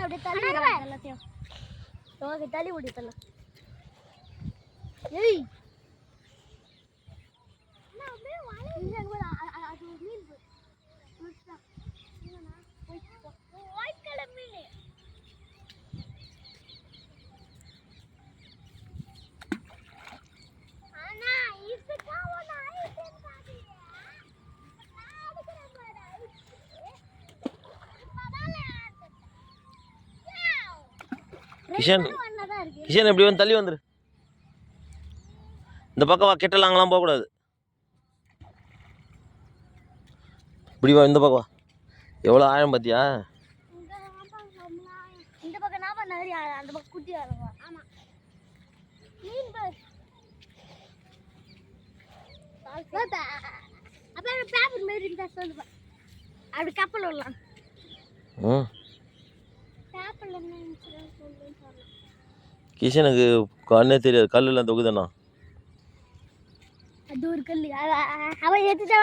அப்படியே தள்ளி எல்லாத்தையும் ஓகே தள்ளி விடு தள்ள ஏய் நான் அப்படியே வாளை அது மீன் புடிச்சா என்னன்னா ஒயிட் கலர் மீன் ஆனா இது காவனா ஐட்டம் பாதியா கிஷன் கிஷன் எப்படி வந்து தள்ளி வந்துரு இந்த பக்கம் வா கெட்டலாங்கலாம் போகக்கூடாது இப்படி வா இந்த பக்கம் வா எவ்வளோ ஆழம் பார்த்தியா இந்த பக்கம் நான் பண்ண அந்த பக்கம் குட்டி வரவா ஆமா மீன் பார் அப்ப பேப்பர் மாதிரி இருந்தா சொல்லுப்பா அப்படி கப்பல் விடலாம் பேப்பர்ல என்ன சொல்லுன்னு கிஷனுக்கு கண்ணே தெரியாது கல்லுலாம் தொகுதானா அது ஒரு கல் அவன் ஏத்துட்டா